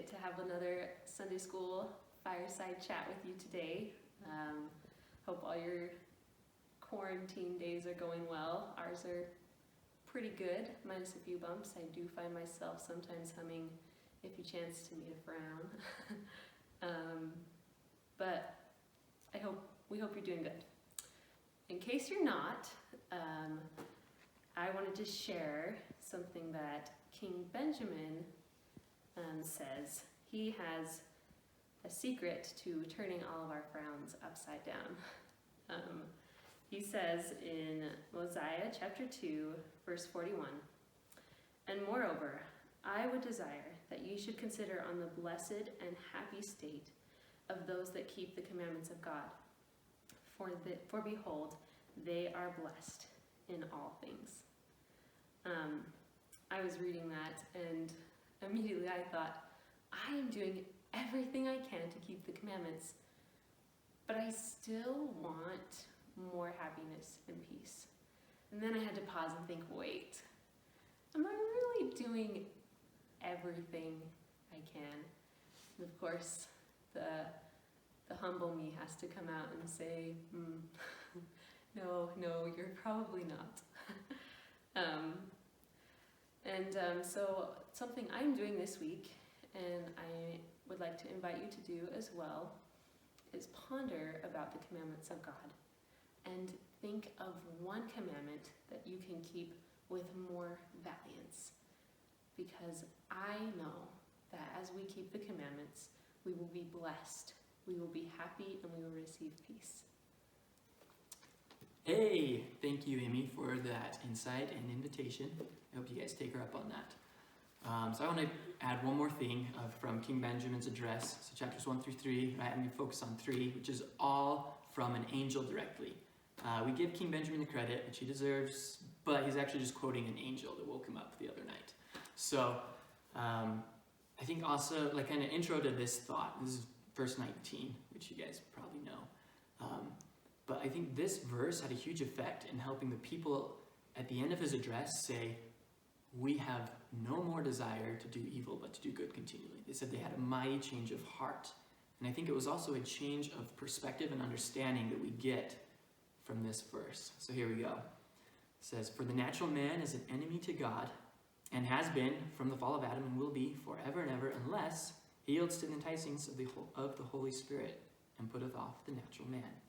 get to have another Sunday school fireside chat with you today. Hope all your quarantine days are going well. Ours are pretty good, minus a few bumps. I do find myself sometimes humming "If You Chance to Meet a Frown." But we hope you're doing good. In case you're not, I wanted to share something that King Benjamin says. He has a secret to turning all of our frowns upside down. He says in Mosiah chapter 2, verse 41, "And moreover, I would desire that you should consider on the blessed and happy state of those that keep the commandments of God. For behold, they are blessed in all things." I was reading that and immediately I thought, I am doing everything I can to keep the commandments, but I still want more happiness and peace. And then I had to pause and think, wait, am I really doing everything I can? And of course, the humble me has to come out and say, no, you're probably not. So something I'm doing this week, and I would like to invite you to do as well, is ponder about the commandments of God and think of one commandment that you can keep with more valiance. Because I know that as we keep the commandments, we will be blessed, we will be happy, and we will receive peace. Hey, thank you, Amy, for that insight and invitation. I hope you guys take her up on that. So I want to add one more thing from King Benjamin's address. So chapters 1 through 3, right? I'm going to focus on 3, which is all from an angel directly. We give King Benjamin the credit, which he deserves, but he's actually just quoting an angel that woke him up the other night. So I think also, like kind of intro to this thought, this is verse 19, which you guys probably know. But I think this verse had a huge effect in helping the people at the end of his address say, we have no more desire to do evil, but to do good continually. They said they had a mighty change of heart. And I think it was also a change of perspective and understanding that we get from this verse. So here we go. It says, "For the natural man is an enemy to God, and has been from the fall of Adam, and will be forever and ever, unless he yields to the enticings of the Holy Spirit, and putteth off the natural man,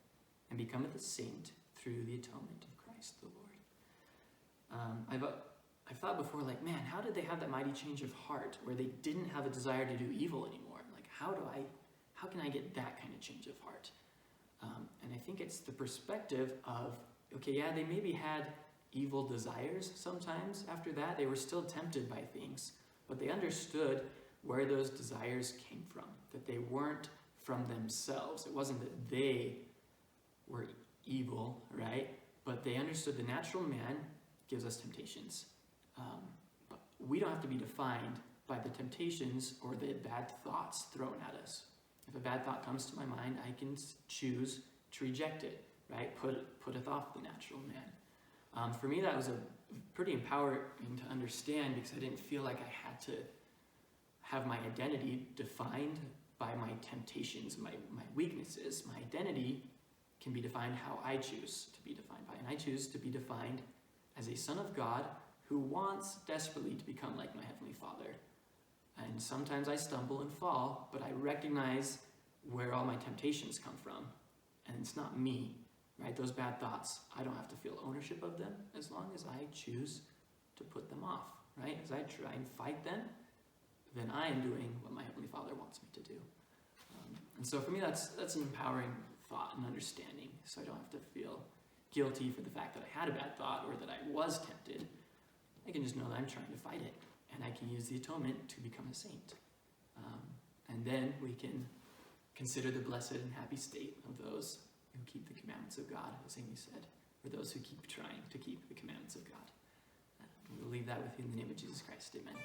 and becometh a saint through the atonement of Christ the Lord." I've thought before, like, man, how did they have that mighty change of heart where they didn't have a desire to do evil anymore? Like, how can I get that kind of change of heart? And I think it's the perspective of, okay, yeah, they maybe had evil desires sometimes after that. They were still tempted by things, but they understood where those desires came from, that they weren't from themselves. It wasn't that they were evil, right? But they understood the natural man gives us temptations. But we don't have to be defined by the temptations or the bad thoughts thrown at us. If a bad thought comes to my mind, I can choose to reject it, right? Putteth off the natural man. For me, that was a pretty empowering to understand because I didn't feel like I had to have my identity defined by my temptations, my weaknesses. My identity can be defined how I choose to be defined by. And I choose to be defined as a son of God who wants desperately to become like my Heavenly Father. And sometimes I stumble and fall, but I recognize where all my temptations come from. And it's not me, right? Those bad thoughts, I don't have to feel ownership of them as long as I choose to put them off, right? As I try and fight them, then I am doing what my Heavenly Father wants me to do. And so for me, that's an empowering thought and understanding. So I don't have to feel guilty for the fact that I had a bad thought or that I was tempted. I can just know that I'm trying to fight it, and I can use the atonement to become a saint. And then we can consider the blessed and happy state of those who keep the commandments of God, as Amy said, or those who keep trying to keep the commandments of God. We'll leave that with you in the name of Jesus Christ. Amen.